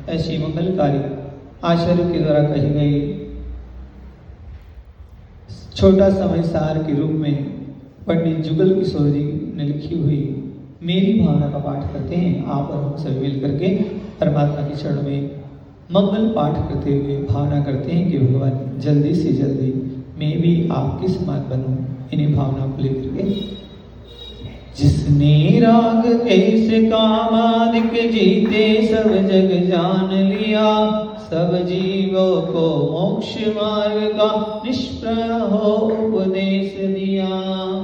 ऐसी मंगलकारी आचार्य के द्वारा कही गई छोटा समय सार के रूप में पंडित जुगल किशोर जी ने लिखी हुई मेरी भावना का पाठ करते हैं। आप और हम सभी मिल करके परमात्मा के चरण में मंगल पाठ करते हुए भावना करते हैं कि भगवान जल्दी से जल्दी मैं भी आपके समान बनूं। इन्हीं भावनाओं को लेकर के जिसने राग ऐसे कामादिक जीते सब जग जान लिया, सब जीवों को मोक्ष मार्ग का निष्प्रय हो उपदेश दिया।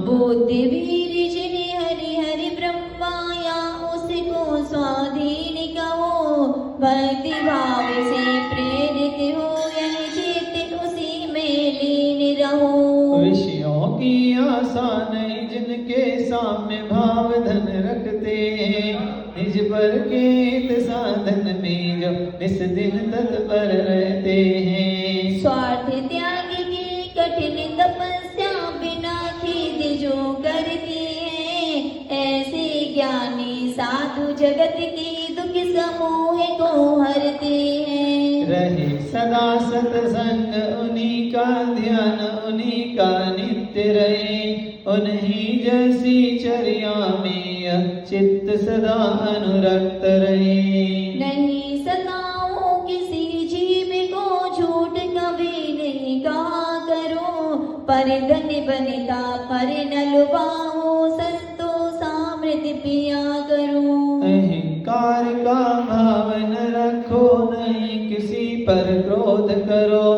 बुद्धिवीर जिने हरि हरि ब्रह्माया उसको स्वाधीन कहो, भक्ति भाव से प्रेरित हो यह चित्त उसी में लीन रहो। विषयों की आशा नहीं जिनके सामने भाव धन रखते हैं, निज पर के हित साधन में जो निस दिन तत्पर रहते हैं। स्वार्थ त्याग की कठिन तपस्या बिना खेद जो करते हैं, ऐसे ज्ञानी साधु जगत की दुख समूह को हरते हैं। रहे सदा सत्संग उन्हीं का ध्यान उन्हीं का नित्य रहे, उन्हीं जैसी चर्या में चित्त सदा अनुरक्त रहे। नहीं सताओ किसी जीव को झूठ कभी नहीं कहा करो, पर धन बनता पर न लुभाओ संतो सामृत पिया करो। अहंकार का भाव न रखो नहीं किसी पर क्रोध करो,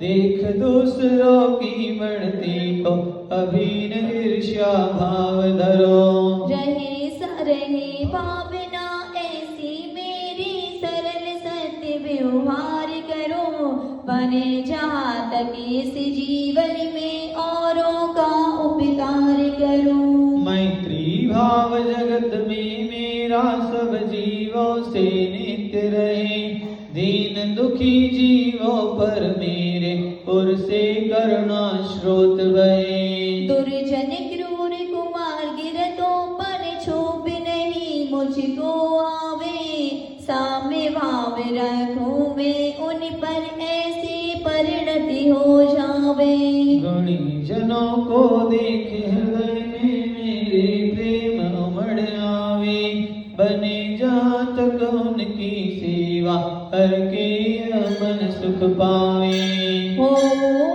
देख दूसरों की बढ़ती को अभी न ईर्ष्या भाव धरो। रहे सरहे भावना ऐसी मेरी सरल सत्य व्यवहार करो, बने जहाँ तक इस जीवन में औरों का उपकार करो। मैत्री भाव जगत में मेरा सब जीवों से नित्य रहे, दीन दुखी जीवों पर मेरे पुर से करुणा स्रोत बहे। दुर्जन क्रूर कुमार गिरतों पर क्षोभ नहीं मुझको आवे, साम्य भाव रखूं मैं उन पर ऐसी परिणति हो जावे। गुणी जनों को देख हृदय में मेरे प्रेम उमड़ आवे, बने जहाँ तक उनकी सेवा करके मन सुख पावे। हो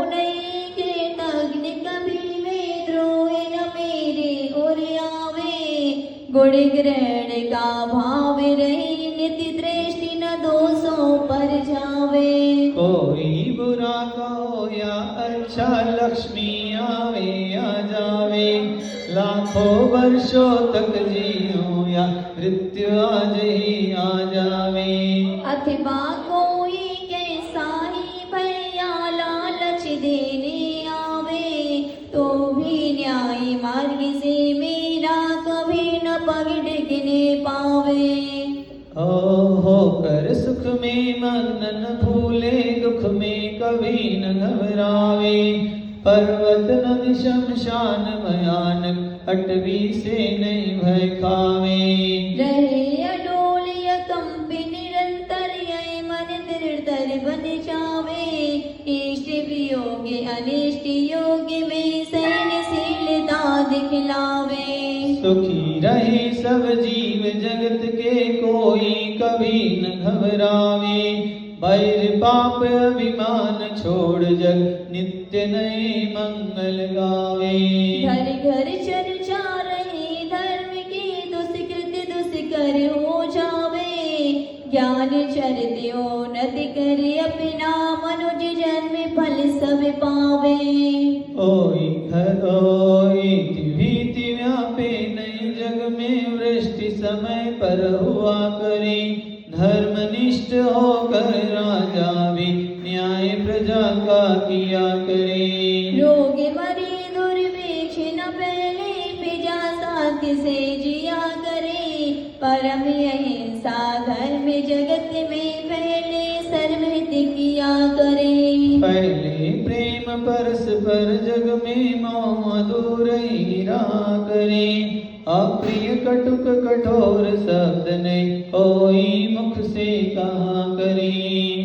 नहीं कृतज्ञ कभी वे द्रोह न मेरे ओर आवे, गुण ग्रहण का भाव रहे नित्य दृष्टि न दोषों पर जावे। कोई बुरा कहो या अच्छा लक्ष्मी आवे आ जावे, लाखों वर्षों तक जियो या मृत्यु आज ही आ जावे। अथवा कोई कैसा ही भैया लालच देने आवे, तो भी न्याय मार्ग से मेरा कभी न पगड़ने पावे। होकर सुख में मग्न न भूले दुख में कभी न घबरावे, पर्वत नदी शमशान भयानक अटवी से नहीं भय खावे। रहे अडोल कंपि निरंतर यह मन दृढ़ बन जावे, इष्ट वियोग अनिष्ट योग में सहनशीलता दिखलावे। सुखी रहे सब जीव जगत के कोई कभी न घबरावे, बैर पाप अभिमान छोड़ जग नित्य नए मंगल गावे। घर घर चर्चा रहे धर्म की दुष्कृत दुष्कर हो जावे, ज्ञान चरित उन्नति करे अपना मनुज जन्म फल सब पावे। ओई घर ओई भीति व्यापे नई जग में वृष्टि समय पर हुआ करे, धर्मनिष्ठ होकर राजा भी न्याय प्रजा का किया करे। रोग मरे दुर्भिक्ष न पहले प्रजा साथी से जिया करे, परम अहिंसा धर्म जगत में पहले सर्वहित किया करे। पहले प्रेम परस्पर जग में मोह दूर ही रहा करे, अप्रिय कटुक कठोर शब्द ने कोई मुख से कहा करे।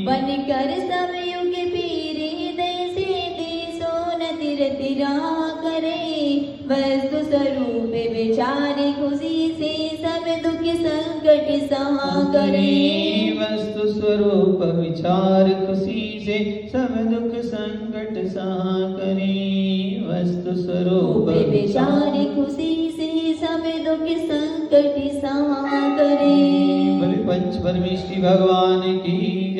बन कर सब युग पीरे दैसे देसो न तिर तिरा करे। वस्तु स्वरूप विचारे खुशी से सब दुख संकट सहा करे। वस्तु स्वरूप विचार खुशी से सब दुख संकट सहा करे। वस्तु स्वरूप विचारे खुशी से सब दुख संकट सहा करे। बोले पंच परमेष्टि भगवान की